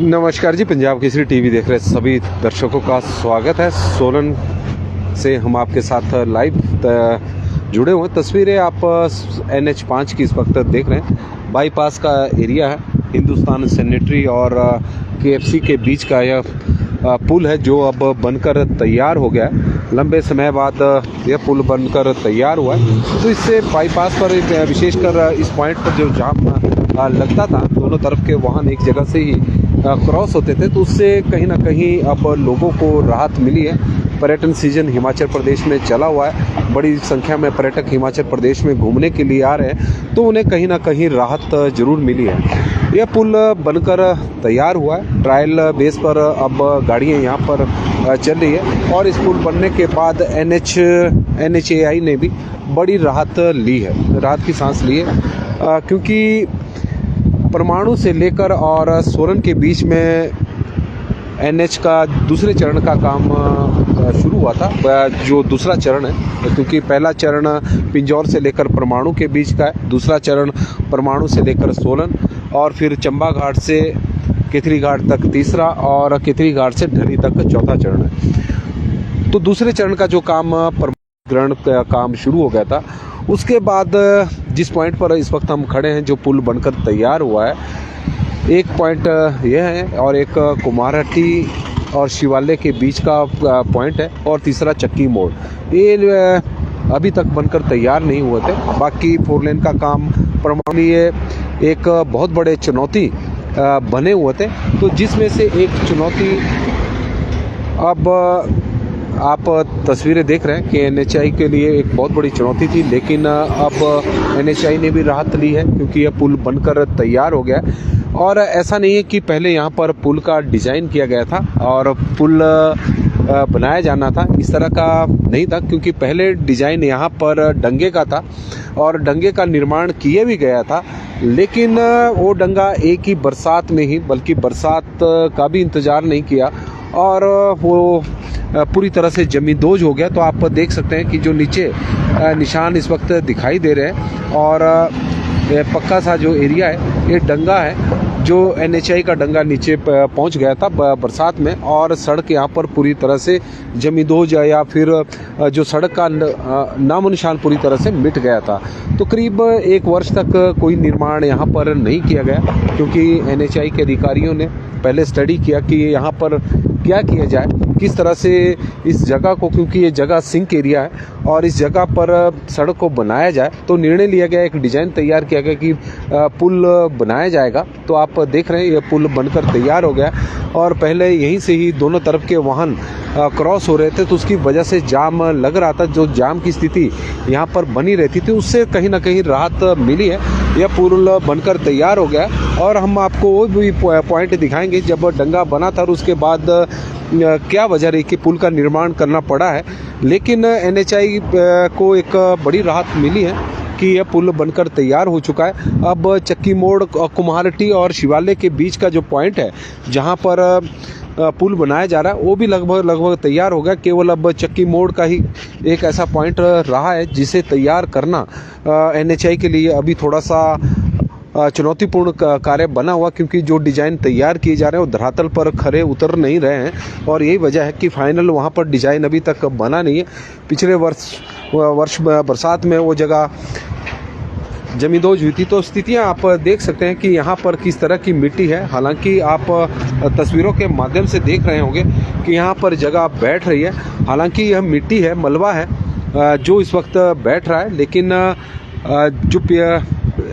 नमस्कार जी, पंजाब केसरी टीवी देख रहे सभी दर्शकों का स्वागत है। सोलन से हम आपके साथ लाइव जुड़े हुए हैं। तस्वीरें आप NH5 की इस वक्त देख रहे हैं। बाईपास का एरिया है। हिंदुस्तान सैनिटरी और KFC के बीच का यह पुल है जो अब बनकर तैयार हो गया है। लंबे समय बाद यह पुल बनकर तैयार हुआ है। तो इससे बाईपास पर विशेषकर इस पॉइंट पर जो जाम लगता था, दोनों तरफ के वाहन एक जगह से ही क्रॉस होते थे, तो उससे कहीं ना कहीं अब लोगों को राहत मिली है। पर्यटन सीजन हिमाचल प्रदेश में चला हुआ है। बड़ी संख्या में पर्यटक हिमाचल प्रदेश में घूमने के लिए आ रहे हैं, तो उन्हें कहीं ना कहीं राहत जरूर मिली है। यह पुल बनकर तैयार हुआ है। ट्रायल बेस पर अब गाड़ियाँ यहाँ पर चल रही है और इस पुल बनने के बाद NHAI ने भी बड़ी राहत ली है, राहत की सांस ली है, क्योंकि परमाणु से लेकर और सोलन के बीच में NH का दूसरे चरण का काम शुरू हुआ था। जो दूसरा चरण है, क्योंकि पहला चरण पिंजौर से लेकर परमाणु के बीच का है, दूसरा चरण परमाणु से लेकर सोलन और फिर चंबा घाट से केथरी घाट तक तीसरा और केथरी घाट से ढली तक चौथा चरण है। तो दूसरे चरण का जो काम ग्रहण का काम शुरू हो गया था, उसके बाद जिस पॉइंट पर इस वक्त हम खड़े हैं, जो पुल बनकर तैयार हुआ है, एक पॉइंट यह है और एक कुमारहट्टी और शिवालय के बीच का पॉइंट है और तीसरा चक्की मोड़। ये अभी तक बनकर तैयार नहीं हुए थे। बाकी 4 लेन का काम परमाणु लिए एक बहुत बड़े चुनौती बने हुए थे। तो जिसमें से एक चुनौती अब आप तस्वीरें देख रहे हैं कि NHAI के लिए एक बहुत बड़ी चुनौती थी, लेकिन अब NHAI ने भी राहत ली है, क्योंकि यह पुल बनकर तैयार हो गया है। और ऐसा नहीं है कि पहले यहाँ पर पुल का डिज़ाइन किया गया था और पुल बनाया जाना था, इस तरह का नहीं था, क्योंकि पहले डिज़ाइन यहाँ पर डंगे का था और डंगे का निर्माण किया भी गया था, लेकिन वो डंगा एक ही बरसात में ही, बल्कि बरसात का भी इंतज़ार नहीं किया और वो पूरी तरह से जमींदोज हो गया। तो आप देख सकते हैं कि जो नीचे निशान इस वक्त दिखाई दे रहे हैं और पक्का सा जो एरिया है, ये डंगा है जो NHAI का डंगा नीचे पहुंच गया था बरसात में, और सड़क यहाँ पर पूरी तरह से जमींदोज या फिर जो सड़क का नामो निशान पूरी तरह से मिट गया था। तो करीब 1 वर्ष तक कोई निर्माण यहाँ पर नहीं किया गया, क्योंकि NHAI के अधिकारियों ने पहले स्टडी किया कि यहाँ पर क्या किया जाए, किस तरह से इस जगह को, क्योंकि ये जगह सिंक एरिया है और इस जगह पर सड़क को बनाया जाए, तो निर्णय लिया गया, एक डिज़ाइन तैयार किया गया कि पुल बनाया जाएगा। तो आप देख रहे हैं ये पुल बनकर तैयार हो गया और पहले यहीं से ही दोनों तरफ के वाहन क्रॉस हो रहे थे, तो उसकी वजह से जाम लग रहा था। जो जाम की स्थिति यहाँ पर बनी रहती थी, उससे कहीं ना कहीं राहत मिली है। यह पुल बनकर तैयार हो गया और हम आपको वो भी पॉइंट दिखाएंगे जब डंगा बना था और उसके बाद क्या वजह रही कि पुल का निर्माण करना पड़ा है। लेकिन NHAI को एक बड़ी राहत मिली है कि यह पुल बनकर तैयार हो चुका है। अब चक्की मोड़, कुम्हारहट्टी और शिवालय के बीच का जो पॉइंट है जहां पर पुल बनाया जा रहा है, वो भी लगभग तैयार हो गया। केवल अब चक्की मोड़ का ही एक ऐसा पॉइंट रहा है जिसे तैयार करना NHAI के लिए अभी थोड़ा सा चुनौतीपूर्ण कार्य बना हुआ, क्योंकि जो डिज़ाइन तैयार किए जा रहे हैं वो धरातल पर खरे उतर नहीं रहे हैं और यही वजह है कि फाइनल वहाँ पर डिज़ाइन अभी तक बना नहीं है। पिछले वर्ष बरसात में वो जगह जमींदोज हुई थी। तो स्थितियाँ आप देख सकते हैं कि यहाँ पर किस तरह की मिट्टी है। हालांकि आप तस्वीरों के माध्यम से देख रहे होंगे कि यहाँ पर जगह बैठ रही है। हालांकि यह मिट्टी है, मलबा है जो इस वक्त बैठ रहा है, लेकिन जो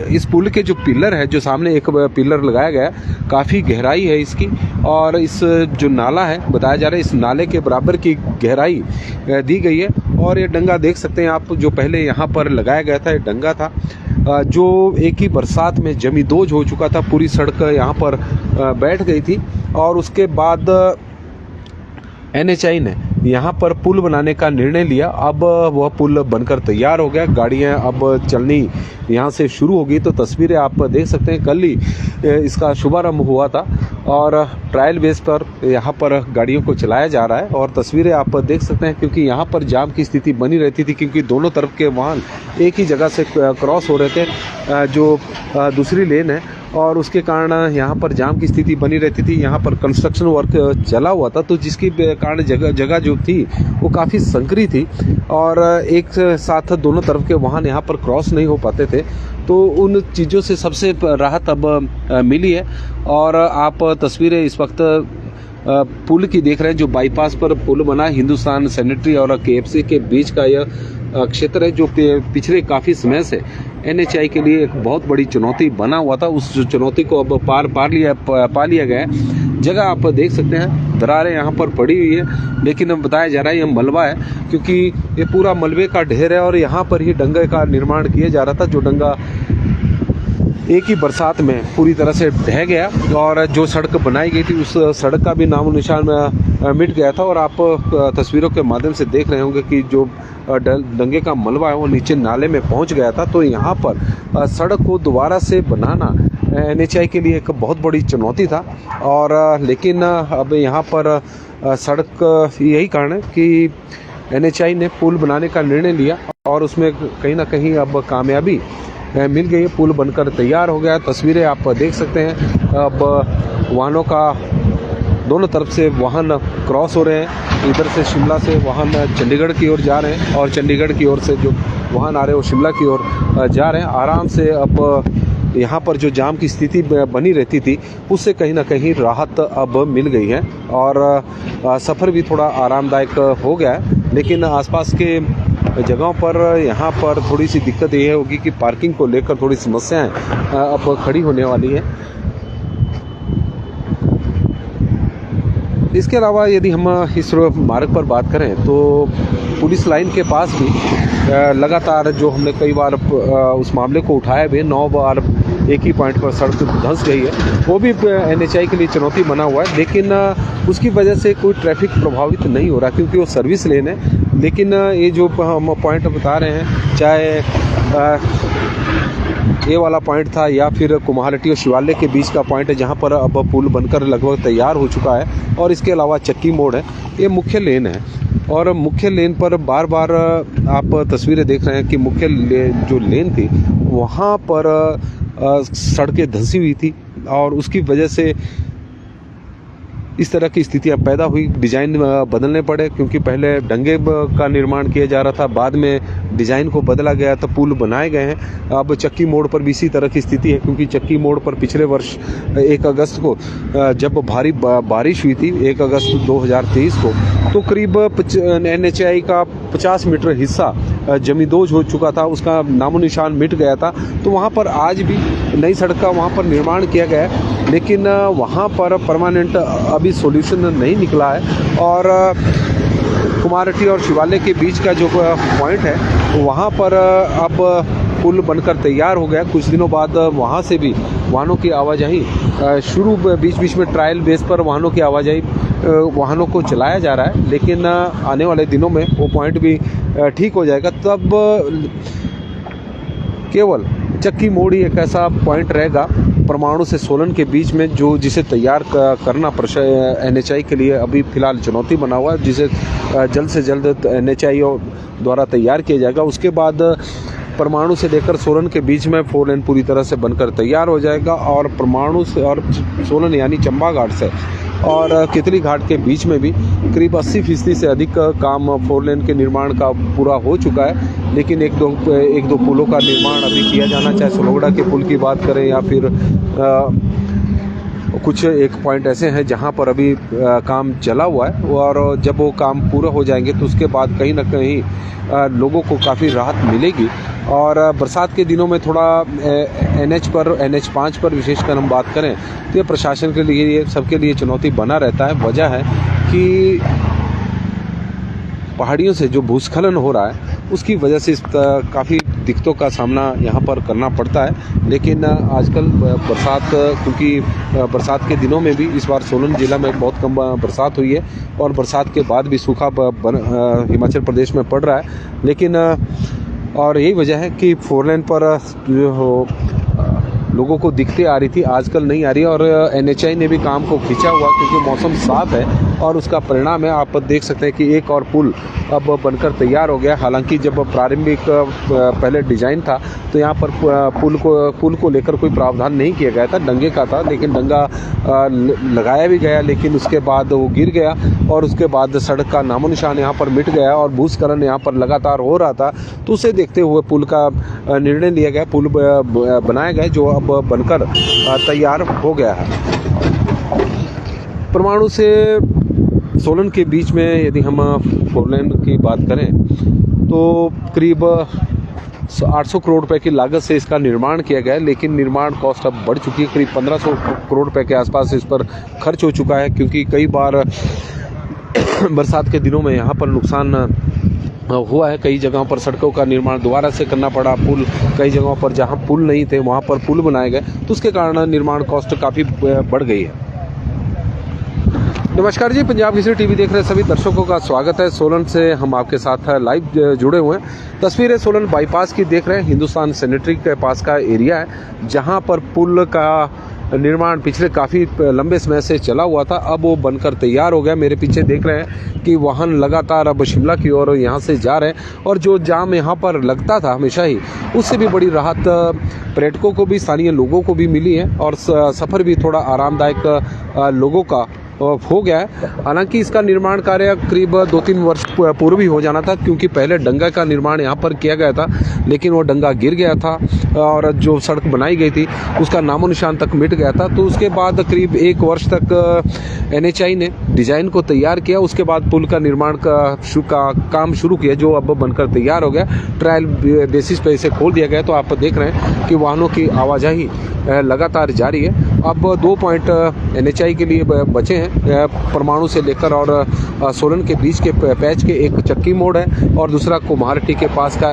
इस पुल के जो पिलर है, जो सामने एक पिलर लगाया गया है, काफ़ी गहराई है इसकी, और इस जो नाला है, बताया जा रहा है इस नाले के बराबर की गहराई दी गई है। और ये डंगा देख सकते हैं आप, जो पहले यहाँ पर लगाया गया था, ये डंगा था जो एक ही बरसात में जमींदोज हो चुका था। पूरी सड़क यहाँ पर बैठ गई थी और उसके बाद NHAI ने यहाँ पर पुल बनाने का निर्णय लिया। अब वह पुल बनकर तैयार हो गया, गाड़ियाँ अब चलनी यहाँ से शुरू होगी। तो तस्वीरें आप देख सकते हैं, कल ही इसका शुभारंभ हुआ था और ट्रायल बेस पर यहाँ पर गाड़ियों को चलाया जा रहा है। और तस्वीरें आप देख सकते हैं क्योंकि यहाँ पर जाम की स्थिति बनी रहती थी, क्योंकि दोनों तरफ के वाहन एक ही जगह से क्रॉस हो रहे थे, जो दूसरी लेन है, और उसके कारण यहाँ पर जाम की स्थिति बनी रहती थी। यहाँ पर कंस्ट्रक्शन वर्क चला हुआ था, तो जिसके कारण जगह जो थी वो काफ़ी संकरी थी और एक साथ दोनों तरफ के वाहन यहाँ पर क्रॉस नहीं हो पाते थे। तो उन चीज़ों से सबसे राहत अब मिली है। और आप तस्वीरें इस वक्त पुल की देख रहे हैं, जो बाईपास पर पुल बना है। हिंदुस्तान सैनिटरी और KFC के बीच का यह क्षेत्र है, जो पिछले काफ़ी समय से NHAI के लिए एक बहुत बड़ी चुनौती बना हुआ था। उस चुनौती को अब पा लिया गया है। जगह आप देख सकते हैं, दरारें यहाँ पर पड़ी हुई है, लेकिन अब बताया जा रहा है यह मलबा है, क्योंकि ये पूरा मलबे का ढेर है और यहाँ पर ही डंगे का निर्माण किया जा रहा था, जो डंगा एक ही बरसात में पूरी तरह से ढह गया और जो सड़क बनाई गई थी उस सड़क का भी नामो निशान मिट गया था। और आप तस्वीरों के माध्यम से देख रहे होंगे कि जो डंगे का मलबा है वो नीचे नाले में पहुंच गया था। तो यहाँ पर सड़क को दोबारा से बनाना NHAI के लिए एक बहुत बड़ी चुनौती था। और लेकिन अब यहाँ पर सड़क यही कारण है कि NHAI ने पुल बनाने का निर्णय लिया और उसमें कहीं ना कहीं अब कामयाबी मिल गई है। पुल बनकर तैयार हो गया। तस्वीरें आप देख सकते हैं, अब वाहनों का दोनों तरफ से वाहन क्रॉस हो रहे हैं। इधर से शिमला से वाहन चंडीगढ़ की ओर जा रहे हैं और चंडीगढ़ की ओर से जो वाहन आ रहे हैं वो शिमला की ओर जा रहे हैं। आराम से अब यहाँ पर जो जाम की स्थिति बनी रहती थी उससे कहीं ना कहीं राहत अब मिल गई है और सफ़र भी थोड़ा आरामदायक हो गया है। लेकिन आसपास के जगहों पर यहाँ पर थोड़ी सी दिक्कत ये होगी कि पार्किंग को लेकर थोड़ी समस्याएं अब खड़ी होने वाली है। इसके अलावा यदि हम इस मार्ग पर बात करें तो पुलिस लाइन के पास भी लगातार जो हमने कई बार उस मामले को उठाया भी, 9 बार एक ही पॉइंट पर सड़क धंस गई है, वो भी NHAI के लिए चुनौती बना हुआ है। लेकिन उसकी वजह से कोई ट्रैफिक प्रभावित नहीं हो रहा, क्योंकि वो सर्विस लेन है। लेकिन ये जो हम पॉइंट बता रहे हैं, चाहे ये वाला पॉइंट था या फिर कुम्हारहट्टी और शिवालय के बीच का पॉइंट है, जहाँ पर अब पुल बनकर लगभग तैयार हो चुका है। और इसके अलावा चक्की मोड़ है, ये मुख्य लेन है। और मुख्य लेन पर बार बार आप तस्वीरें देख रहे हैं कि मुख्य जो लेन थी वहाँ पर सड़कें धंसी हुई थी और उसकी वजह से इस तरह की स्थितियां पैदा हुई। डिज़ाइन बदलने पड़े, क्योंकि पहले डंगे का निर्माण किया जा रहा था, बाद में डिज़ाइन को बदला गया तो पुल बनाए गए हैं। अब चक्की मोड़ पर भी इसी तरह की स्थिति है, क्योंकि चक्की मोड़ पर पिछले वर्ष 1 अगस्त को जब भारी बारिश हुई थी 1 अगस्त 2023 को, तो करीब NHAI का 50 मीटर हिस्सा जमींदोज हो चुका था, उसका नामो निशान मिट गया था। तो वहाँ पर आज भी नई सड़क का वहाँ पर निर्माण किया गया है, लेकिन वहाँ पर परमानेंट अभी सॉल्यूशन नहीं निकला है। और कुम्हारहट्टी और शिवालय के बीच का जो पॉइंट है वहाँ पर अब पुल बनकर तैयार हो गया। कुछ दिनों बाद वहाँ से भी वाहनों की आवाजाही शुरू बीच बीच में ट्रायल बेस पर वाहनों की आवाजाही वाहनों को चलाया जा रहा है, लेकिन आने वाले दिनों में वो पॉइंट भी ठीक हो जाएगा। तब केवल चक्की मोड़ ही एक ऐसा पॉइंट रहेगा परमाणु से सोलन के बीच में जो जिसे तैयार करना NHAI के लिए अभी फ़िलहाल चुनौती बना हुआ है, जिसे जल्द से जल्द NHAI द्वारा तैयार किया जाएगा। उसके बाद परमाणु से लेकर सोलन के बीच में 4 लेन पूरी तरह से बनकर तैयार हो जाएगा और परमाणु से और सोलन यानी चंबा घाट से और केतली घाट के बीच में भी करीब 80% से अधिक काम 4 लेन के निर्माण का पूरा हो चुका है। लेकिन एक दो पुलों का निर्माण अभी किया जाना, चाहे सलोगड़ा के पुल की बात करें या फिर कुछ एक पॉइंट ऐसे हैं जहां पर अभी काम चला हुआ है। और जब वो काम पूरा हो जाएंगे तो उसके बाद कहीं ना कहीं लोगों को काफ़ी राहत मिलेगी। और बरसात के दिनों में थोड़ा NH5 पर विशेषकर हम बात करें तो ये प्रशासन के लिए सबके लिए चुनौती बना रहता है। वजह है कि पहाड़ियों से जो भूस्खलन हो रहा है उसकी वजह से काफ़ी दिक्कतों का सामना यहाँ पर करना पड़ता है। लेकिन आजकल बरसात, क्योंकि बरसात के दिनों में भी इस बार सोलन जिला में बहुत कम बरसात हुई है और बरसात के बाद भी सूखा हिमाचल प्रदेश में पड़ रहा है। लेकिन और यही वजह है कि 4 लेन पर जो लोगों को दिखती आ रही थी, आजकल नहीं आ रही। और NHAI ने भी काम को खींचा हुआ क्योंकि मौसम साफ है और उसका परिणाम है। आप देख सकते हैं कि एक और पुल अब बनकर तैयार हो गया। हालांकि जब प्रारंभिक पहले डिज़ाइन था तो यहाँ पर पुल को लेकर कोई प्रावधान नहीं किया गया था, डंगे का था, लेकिन डंगा लगाया भी गया, लेकिन उसके बाद वो गिर गया और उसके बाद सड़क का नामो निशान यहाँ पर मिट गया और भूस्खलन यहाँ पर लगातार हो रहा था। तो उसे देखते हुए पुल का निर्णय लिया गया, पुल बनाया गया जो अब बनकर तैयार हो गया है। परमाणु से सोलन के बीच में यदि हम 4 लेन की बात करें तो करीब 800 करोड़ रुपए की लागत से इसका निर्माण किया गया है, लेकिन निर्माण कॉस्ट अब बढ़ चुकी है। करीब 1500 करोड़ रुपए के आसपास इस पर खर्च हो चुका है, क्योंकि कई बार बरसात के दिनों में यहाँ पर नुकसान हुआ है। कई जगहों पर सड़कों का निर्माण दोबारा से करना पड़ा, पुल कई जगहों पर जहाँ पुल नहीं थे वहाँ पर पुल बनाए गए, तो उसके कारण निर्माण कॉस्ट काफ़ी बढ़ गई है। नमस्कार जी, पंजाब केसरी टीवी देख रहे सभी दर्शकों का स्वागत है। सोलन से हम आपके साथ लाइव जुड़े हुए हैं। तस्वीरें सोलन बाईपास की देख रहे हैं। हिंदुस्तान सैनिटरी के पास का एरिया है जहां पर पुल का निर्माण पिछले काफ़ी लंबे समय से चला हुआ था, अब वो बनकर तैयार हो गया। मेरे पीछे देख रहे हैं कि वाहन लगातार अब शिमला की ओर यहाँ से जा रहे हैं और जो जाम यहाँ पर लगता था हमेशा ही, उससे भी बड़ी राहत पर्यटकों को भी, स्थानीय लोगों को भी मिली है और सफ़र भी थोड़ा आरामदायक लोगों का हो गया है। हालांकि इसका निर्माण कार्य करीब 2-3 वर्ष पूर्व ही हो जाना था, क्योंकि पहले डंगा का निर्माण यहाँ पर किया गया था, लेकिन वो डंगा गिर गया था और जो सड़क बनाई गई थी उसका नामो निशान तक मिट गया था। तो उसके बाद करीब 1 वर्ष तक NHAI ने डिज़ाइन को तैयार किया, उसके बाद पुल का निर्माण का काम शुरू किया जो अब बनकर तैयार हो गया। ट्रायल बेसिस पे इसे खोल दिया गया। तो आप देख रहे हैं कि वाहनों की आवाजाही लगातार जारी है। अब 2 पॉइंट NHAI के लिए बचे हैं, परमाणु से लेकर और सोलन के बीच के पैच के एक चक्की मोड़ है और दूसरा कुम्हारटी के पास का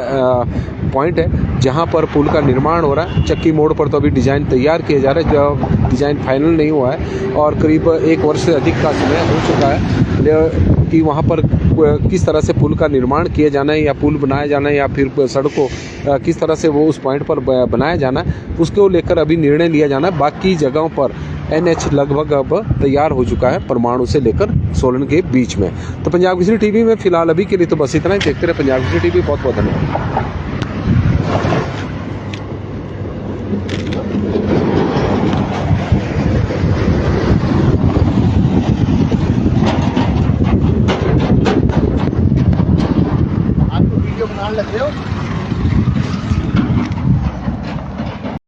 पॉइंट है जहां पर पुल का निर्माण हो रहा है। चक्की मोड़ पर तो अभी डिज़ाइन तैयार किया जा रहा है, जो डिज़ाइन फाइनल नहीं हुआ है और करीब 1 वर्ष से अधिक का समय हो चुका है कि वहां पर किस तरह से पुल का निर्माण किया जाना है या पुल बनाया जाना है या फिर सड़क को किस तरह से वो उस पॉइंट पर बनाया जाना है, उसको लेकर अभी निर्णय लिया जाना है। बाकी जगहों पर NH लगभग अब तैयार हो चुका है, परमाणु से लेकर सोलन के बीच में। तो पंजाब केसरी टीवी में फिलहाल अभी के लिए तो बस इतना ही। देखते रहे पंजाब केसरी टीवी। बहुत बहुत धन्यवाद। वीडियो बनाने लग रहे हो।